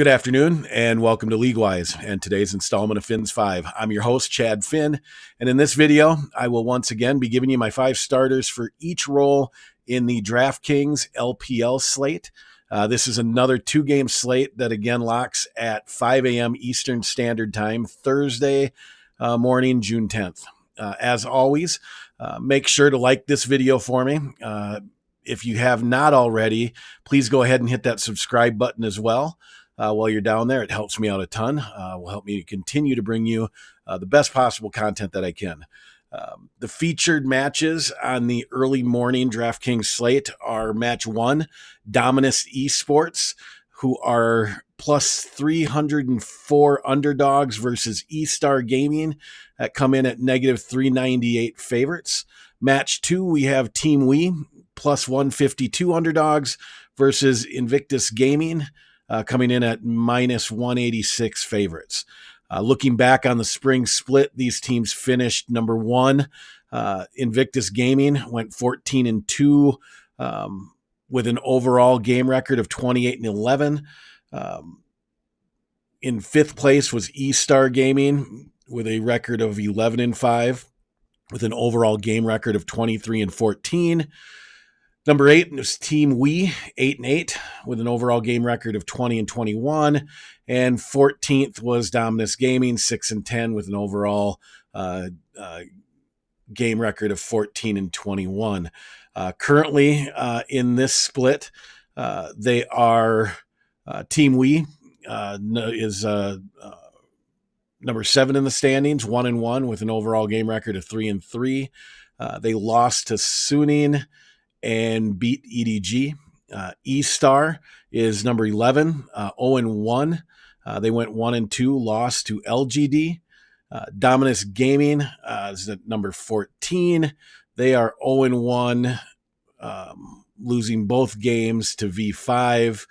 Good afternoon and welcome to LeagueWise and today's installment of Finn's 5. I'm your host, Chad Finn, and in this video, I will once again be giving you my 5 starters for each role in the DraftKings LPL slate. This is another 2-game slate that again locks at 5 a.m. Eastern Standard Time, Thursday morning, June 10th. As always, make sure to like this video for me. If you have not already, please go ahead and hit that subscribe button as well. While you're down there, it helps me out a ton. Will help me continue to bring you the best possible content that I can. The featured matches on the early morning DraftKings slate are match 1, Dominus Esports, who are plus 304 underdogs versus eStar Gaming that come in at negative 398 favorites. Match 2, we have Team We, plus 152 underdogs versus Invictus Gaming, coming in at minus 186 favorites. Looking back on the spring split, these teams finished number 1. Invictus Gaming went 14-2 with an overall game record of 28-11. In 5th place was eStar Gaming with a record of 11-5 with an overall game record of 23-14. Number 8 was Team We, 8-8, with an overall game record of 20-21. And 14th was Dominus Gaming, 6-10, with an overall game record of 14-21. Currently, in this split, they are Team We is number 7 in the standings, 1-1, with an overall game record of 3-3. They lost to Suning and beat EDG. eStar is number 11, 0-1. They went 1-2, lost to LGD. Dominus Gaming is at number 14. They are 0-1, losing both games to V5.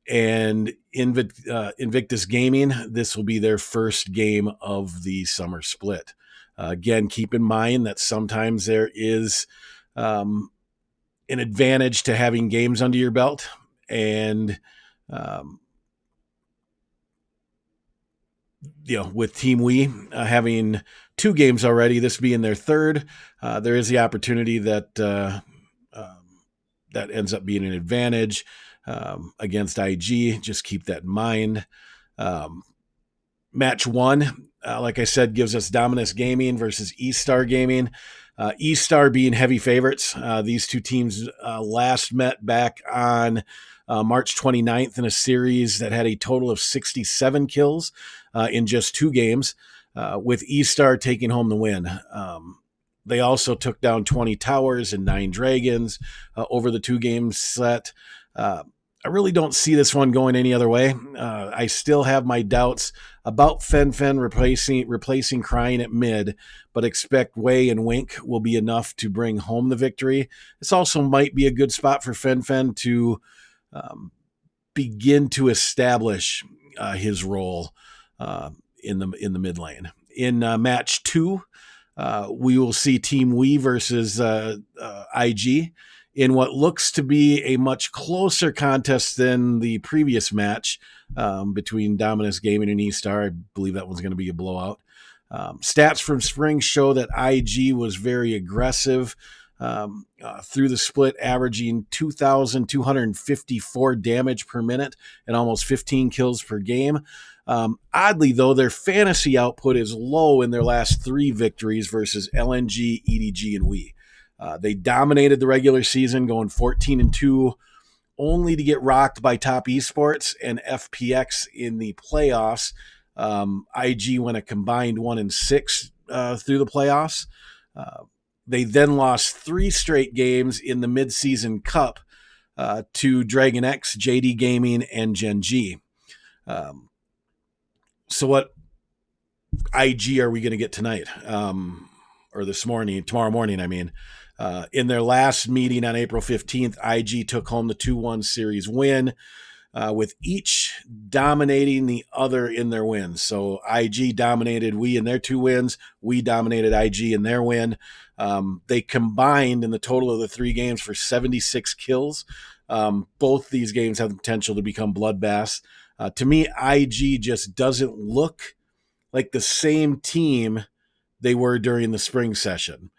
And Invictus Gaming, this will be their first game of the summer split. Again, keep in mind that sometimes there is an advantage to having games under your belt, and with Team We having 2 games already, this being their 3rd, there is the opportunity that that ends up being an advantage against IG. Just keep that in mind. Match 1, like I said, gives us Dominus Gaming versus eStar Gaming. eStar being heavy favorites. These two teams last met back on March 29th in a series that had a total of 67 kills in just 2 games, with eStar taking home the win. They also took down 20 towers and 9 dragons over the 2-game set. I really don't see this one going any other way. I still have my doubts about Fen replacing Crying at mid, but expect Wei and Wink will be enough to bring home the victory. This also might be a good spot for Fen to begin to establish his role in the mid lane. In match 2, we will see Team We versus IG in what looks to be a much closer contest than the previous match between Dominus Gaming and eStar. I believe that one's going to be a blowout. Stats from spring show that IG was very aggressive through the split, averaging 2,254 damage per minute and almost 15 kills per game. Oddly, though, their fantasy output is low in their last 3 victories versus LNG, EDG, and We. They dominated the regular season, going 14-2, only to get rocked by Top Esports and FPX in the playoffs. IG went a combined 1-6 through the playoffs. They then lost 3 straight games in the midseason cup to Dragon X, JD Gaming, and Gen G. So what IG are we going to get tonight? Or tomorrow morning, I mean. In their last meeting on April 15th, IG took home the 2-1 series win, with each dominating the other in their wins. So IG dominated We in their 2 wins. We dominated IG in their win. They combined in the total of the 3 games for 76 kills. Both these games have the potential to become bloodbaths. To me, IG just doesn't look like the same team they were during the spring session.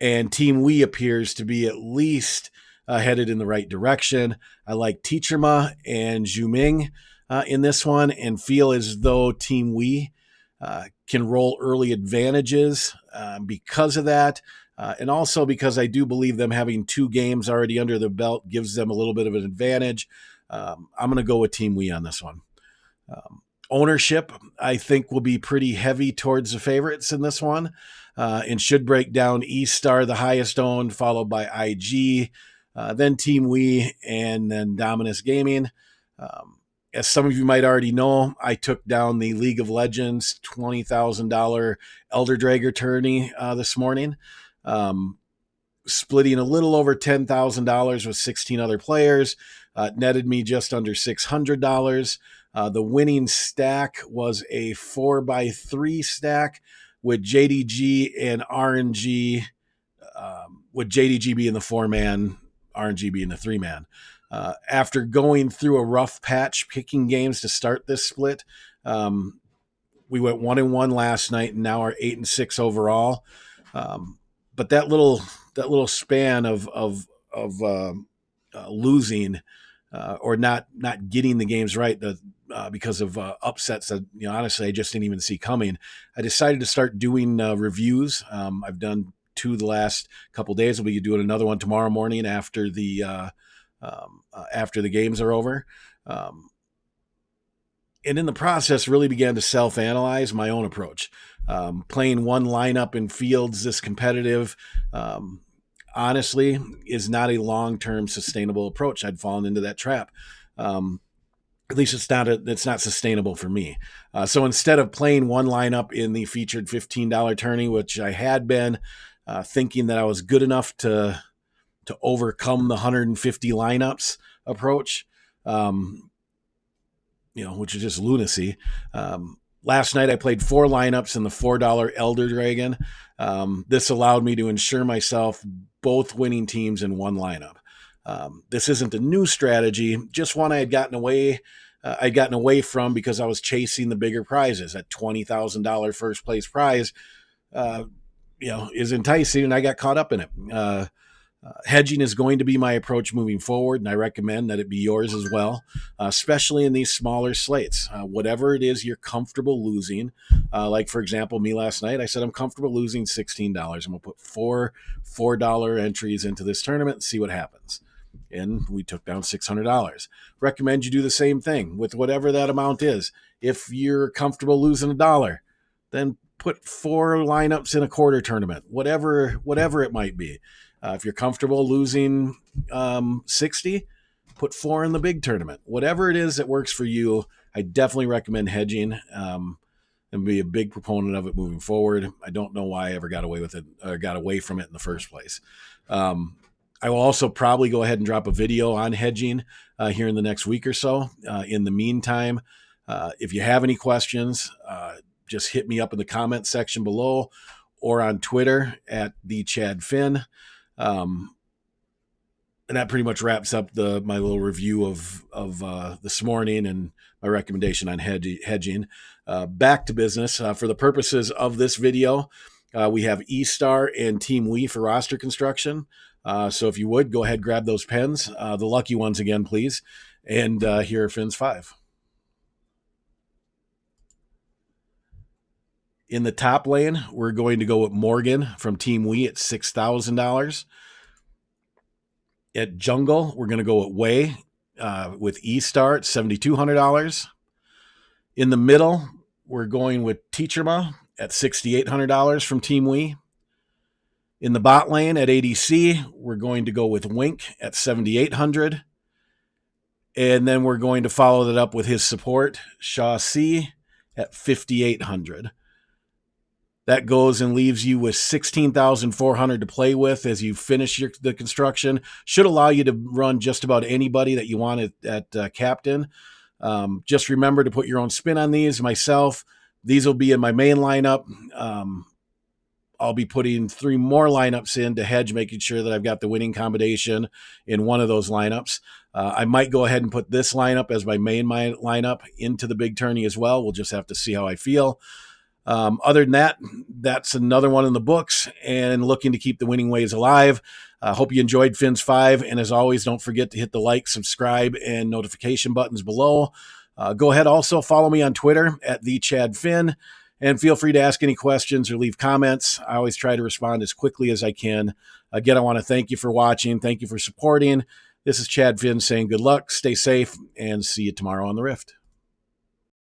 And Team Wee appears to be at least headed in the right direction. I like Teacherma and Zhuming in this one, and feel as though Team Wee can roll early advantages because of that. And also because I do believe them having 2 games already under the belt gives them a little bit of an advantage. I'm going to go with Team Wee on this one. Ownership, I think, will be pretty heavy towards the favorites in this one, and should break down E-Star, the highest owned, followed by IG, then Team Wee, and then Dominus Gaming. As some of you might already know, I took down the League of Legends $20,000 Elder Dragon tourney this morning, splitting a little over $10,000 with 16 other players. Netted me just under $600. The winning stack was a 4x3 stack with JDG and RNG, with JDG being the 4-man, RNG being the 3-man. After going through a rough patch picking games to start this split, we went 1-1 last night and now are 8-6 overall. But that little span of losing or not getting the games right, because of upsets that, honestly, I just didn't even see coming, I decided to start doing reviews. I've done 2 the last couple days. We'll be doing another one tomorrow morning after the games are over. And in the process, really began to self-analyze my own approach. Playing one lineup in fields this competitive, honestly, is not a long-term sustainable approach. I'd fallen into that trap. At least it's not sustainable for me. So instead of playing one lineup in the featured $15 tourney, which I had been thinking that I was good enough to overcome the 150 lineups approach, which is just lunacy. Last night I played 4 lineups in the $4 Elder Dragon. This allowed me to ensure myself both winning teams in one lineup. This isn't a new strategy, just one I had gotten away from because I was chasing the bigger prizes. That $20,000 first place prize, is enticing, and I got caught up in it. Hedging is going to be my approach moving forward, and I recommend that it be yours as well, especially in these smaller slates. Whatever it is you're comfortable losing, like, for example, me last night, I said I'm comfortable losing $16. I'm going to put four $4 entries into this tournament and see what happens. And we took down $600. Recommend you do the same thing with whatever that amount is. If you're comfortable losing $1, then put 4 lineups in a quarter tournament, whatever it might be. If you're comfortable losing 60, put 4 in the big tournament. Whatever it is that works for you, I definitely recommend hedging and be a big proponent of it moving forward. I don't know why I ever got away from it in the first place. I will also probably go ahead and drop a video on hedging here in the next week or so. In the meantime, if you have any questions, just hit me up in the comment section below or on Twitter at @TheChadFinn. And that pretty much wraps up my little review of this morning and my recommendation on hedging. Back to business. For the purposes of this video, we have E-Star and Team Wee for roster construction. So if you would, go ahead, grab those pens, the lucky ones again, please. And here are Finn's 5. In the top lane, we're going to go with Morgan from Team Wee at $6,000. At jungle, we're going to go with Wei with E-Star at $7,200. In the middle, we're going with Teacherma at $6,800 from Team Wee. In the bot lane at ADC, we're going to go with Wink at $7,800. And then we're going to follow that up with his support, Shaw C, at $5,800. That goes and leaves you with $16,400 to play with as you finish the construction. Should allow you to run just about anybody that you want at captain. Just remember to put your own spin on these. Myself, these will be in my main lineup. I'll be putting 3 more lineups in to hedge, making sure that I've got the winning combination in one of those lineups. I might go ahead and put this lineup as my main lineup into the big tourney as well. We'll just have to see how I feel. Other than that, that's another one in the books and looking to keep the winning ways alive. Hope you enjoyed Finn's 5. And as always, don't forget to hit the like, subscribe, and notification buttons below. Go ahead also follow me on Twitter at @TheChadFinn. And feel free to ask any questions or leave comments. I always try to respond as quickly as I can. Again, I want to thank you for watching. Thank you for supporting. This is Chad Finn saying good luck, stay safe, and see you tomorrow on the Rift.